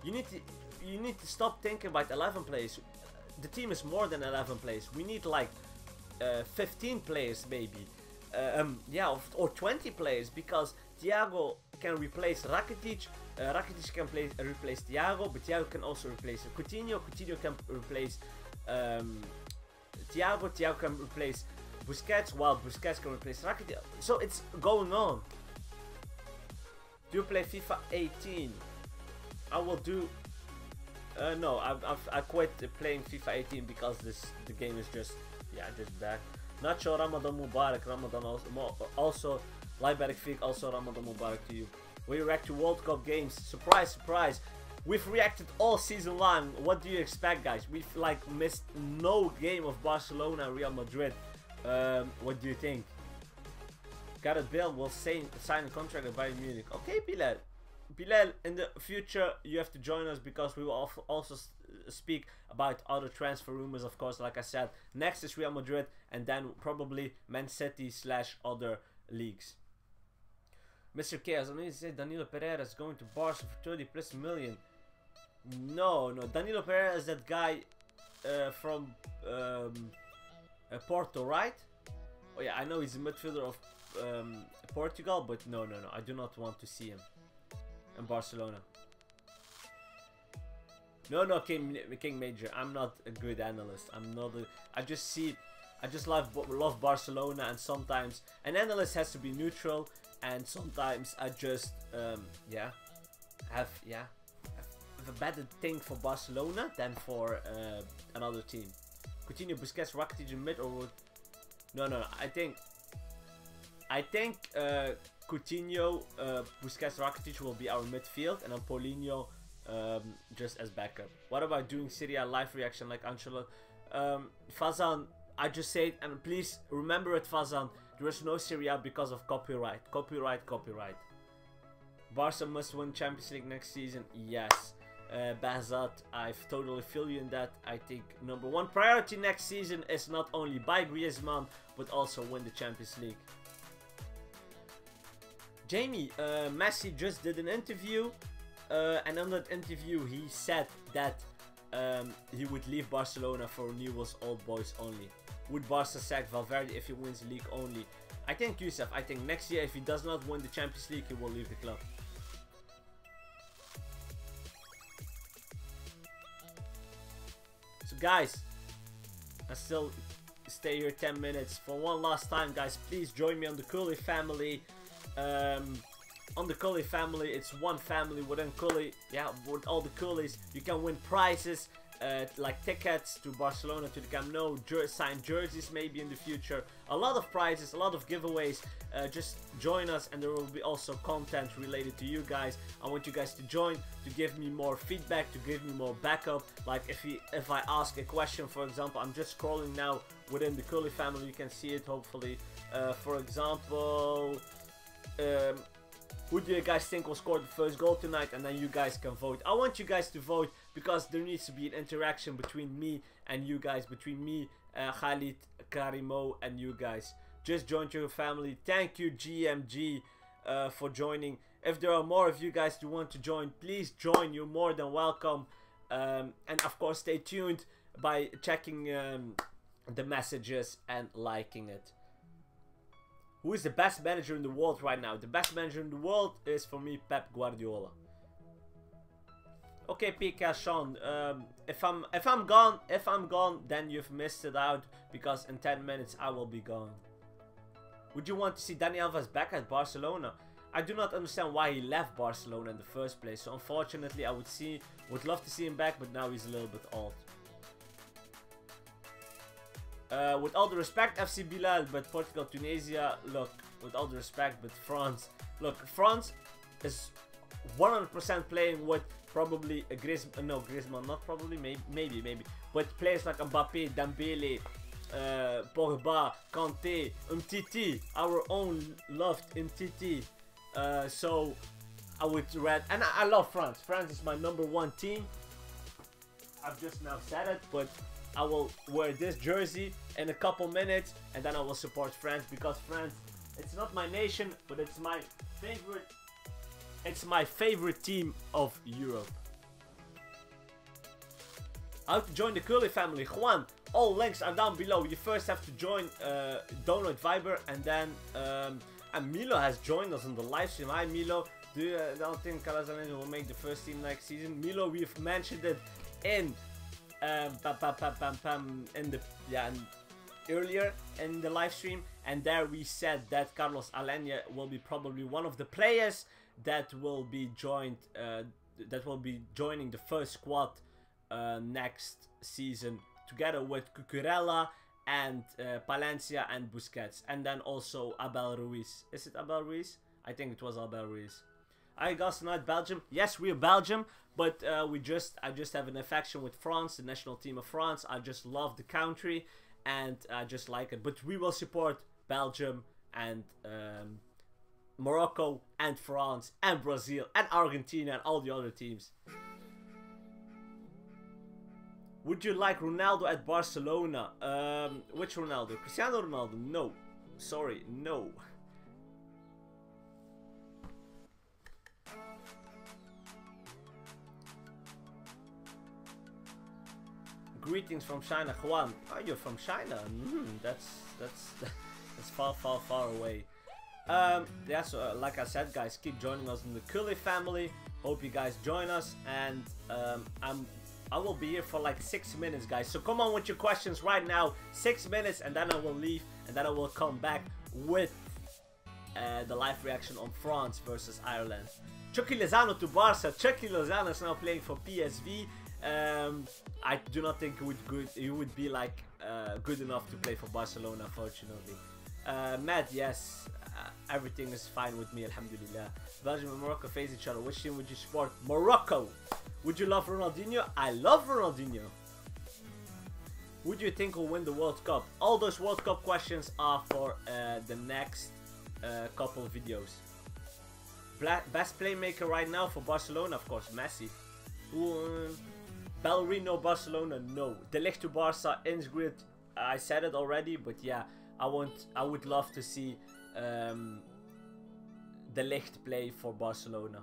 You need to stop thinking about 11 players. The team is more than 11 players. We need like 15 players maybe. Yeah, or 20 players, because Thiago can replace Rakitic. Rakitic can replace Thiago, but Thiago can also replace Coutinho. Coutinho can replace Thiago. Thiago can replace Busquets, while Busquets can replace Rakitic. So it's going on. Do you play FIFA 18? I will do... no, I quit playing FIFA 18 because the game is just... Yeah, just back. Nacho, Ramadan Mubarak. Ramadan also Liberik Fig, also Ramadan Mubarak to you. We react to World Cup games. Surprise, surprise. We've reacted all season long. What do you expect, guys? We've like missed no game of Barcelona and Real Madrid. What do you think? Gareth Bale will sign a contract at Bayern Munich. Okay, Bilal. Bilal, in the future you have to join us because we will also speak about other transfer rumors, of course, like I said. Next is Real Madrid and then probably Man City / other leagues. Mr. Chaos, I mean, say Danilo Pereira is going to Barca for 30+ million. No, Danilo Pereira is that guy from Porto, right? Oh yeah, I know he's a midfielder of Portugal, but no, I do not want to see him in Barcelona. No, King Major, I'm not a good analyst. I'm not a... I just love Barcelona, and sometimes an analyst has to be neutral, and sometimes I just have a better thing for Barcelona than for another team. Coutinho, Busquets, Rakitic in mid, or would... No, I think Coutinho, Busquets, Rakitic will be our midfield, and then Paulinho just as backup. What about doing Syria live reaction like Ancelotti? Fazan, I just say it, and please remember it, Fazan. There is no Serie A because of copyright. Copyright. Barca must win Champions League next season. Yes. Bahzat, I totally feel you in that. I think number one priority next season is not only buy Griezmann, but also win the Champions League. Jamie, Messi just did an interview, and on that interview he said that he would leave Barcelona for Newell's old boys only. Would Barca sack Valverde if he wins the league only? I think Yusuf, I think next year if he does not win the Champions League, he will leave the club. So guys, I still stay here 10 minutes. For one last time, guys, please join me on the Culé Family. On the Culé Family, it's one family within Culé. Yeah, with all the Culés, you can win prizes like tickets to Barcelona, to the Camp Nou, signed jerseys maybe in the future. A lot of prizes, a lot of giveaways. Just join us, and there will be also content related to you guys. I want you guys to join, to give me more feedback, to give me more backup. Like if I ask a question, for example, I'm just scrolling now within the Culé Family. You can see it hopefully. For example, who do you guys think will score the first goal tonight? And then you guys can vote. I want you guys to vote because there needs to be an interaction between me and you guys, between me, Khalid, Karimo, and you guys. Just joined your family. Thank you, GMG, for joining. If there are more of you guys who want to join, please join. You're more than welcome. And of course, stay tuned by checking the messages and liking it. Who is the best manager in the world right now? The best manager in the world is for me Pep Guardiola. Okay, Pika Sean. If I'm gone, then you've missed it out because in 10 minutes I will be gone. Would you want to see Dani Alves back at Barcelona? I do not understand why he left Barcelona in the first place. So unfortunately, I would love to see him back, but now he's a little bit old. With all the respect, FC Bilal, but Portugal, Tunisia, look, with all the respect, but France, look, France is 100% playing with probably a Griezmann, no, Griezmann, not probably, maybe, but players like Mbappé, Dembélé, Pogba, Kanté, Umtiti, our own loved Umtiti. So I would rather, and I love France. France is my #1 team. I've just now said it, but I will wear this jersey in a couple minutes, and then I will support France because France, it's not my nation, but it's my favorite. It's my favorite team of Europe. How to join the Culé family? Juan, all links are down below. You first have to join, download Viber, and then and Milo has joined us on the live stream. Hi Milo, don't think Calazanese will make the first team next season? Milo, we've mentioned it in earlier in the live stream, and there we said that Carlos Alenya will be probably one of the players that will be joined, joining the first squad next season, together with Cucurella and Palencia and Busquets, and then also Abel Ruiz. Is it Abel Ruiz? I think it was Abel Ruiz. I guess not Belgium. Yes, we're Belgium, but I just have an affection with France, the national team of France. I just love the country, and I just like it. But we will support Belgium and Morocco and France and Brazil and Argentina and all the other teams. Would you like Ronaldo at Barcelona? Which Ronaldo? Cristiano Ronaldo? No. Sorry, no. Greetings from China, Juan. Oh, you're from China. That's far away. Yeah, so like I said, guys, keep joining us in the Culé family. Hope you guys join us, and I will be here for like 6 minutes, guys. So come on with your questions right now. 6 minutes, and then I will leave, and then I will come back with the live reaction on France versus Ireland. Chucky Lozano to Barca. Chucky Lozano is now playing for PSV. I do not think he would be like good enough to play for Barcelona, unfortunately. Matt, yes, everything is fine with me, alhamdulillah. Belgium and Morocco face each other. Which team would you support? Morocco. Would you love Ronaldinho? I love Ronaldinho. Who do you think will win the World Cup? All those World Cup questions are for the next couple videos. Best playmaker right now for Barcelona, of course, Messi. Ballerino Barcelona, no. De Ligt to Barça, Ingrid, I said it already, but yeah, I would love to see De Ligt play for Barcelona.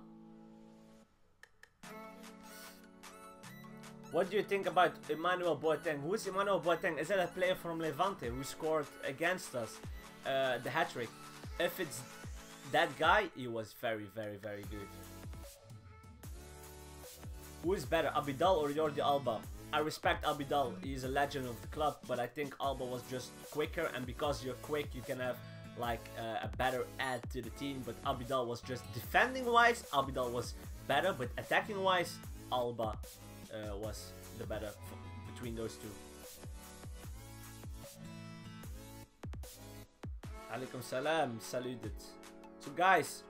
What do you think about Emmanuel Boateng? Who is Emmanuel Boateng? Is that a player from Levante who scored against us the hat-trick? If it's that guy, he was very, very, very good. Who is better, Abidal or Jordi Alba? I respect Abidal, he's a legend of the club, but I think Alba was just quicker, and because you're quick, you can have like a better add to the team. But Abidal was just defending-wise, Abidal was better, but attacking-wise, Alba was the better between those two. Alaikum salam, saluted. So guys,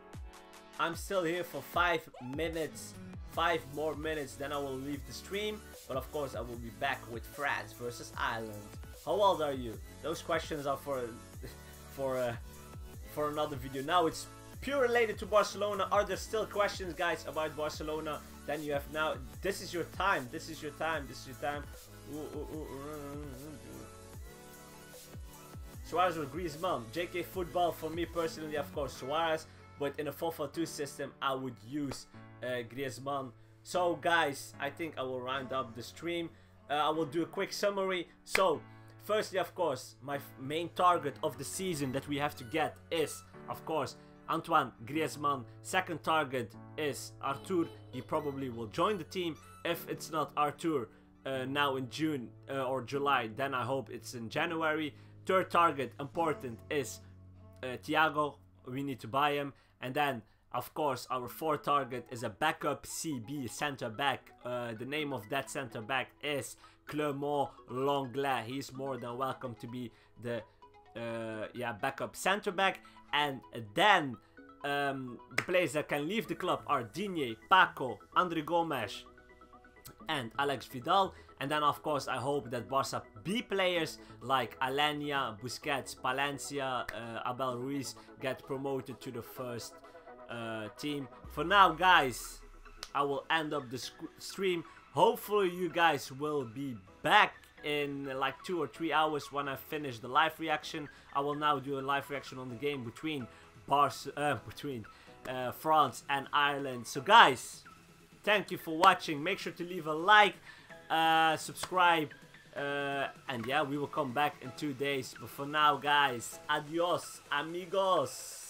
I'm still here for 5 minutes, 5 more minutes, then I will leave the stream. But of course I will be back with France versus Ireland. How old are you? Those questions are for another video. Now it's pure related to Barcelona. Are there still questions, guys, about Barcelona? Then you have now. This is your time. This is your time. This is your time. Suarez or Griezmann? JK football for me personally, of course, Suarez. But in a 4-4-2 system, I would use Griezmann. So guys, I think I will round up the stream. I will do a quick summary. So, firstly, of course, my main target of the season that we have to get is, of course, Antoine Griezmann. Second target is Arthur. He probably will join the team. If it's not Arthur now in June or July, then I hope it's in January. Third target, important, is Thiago. We need to buy him. And then, of course, our fourth target is a backup CB center back. The name of that center back is Clément Lenglet. He's more than welcome to be the backup center back. And then the players that can leave the club are Digne, Paco, André Gomes, and Alex Vidal. And then, of course, I hope that Barça B players like Alenia, Busquets, Palencia, Abel Ruiz get promoted to the first team. For now, guys, I will end up the stream. Hopefully you guys will be back in like 2 or 3 hours when I finish the live reaction. I will now do a live reaction on the game between France and Ireland. So guys, thank you for watching. Make sure to leave a like, subscribe, and yeah, we will come back in 2 days. But for now, guys, adios amigos.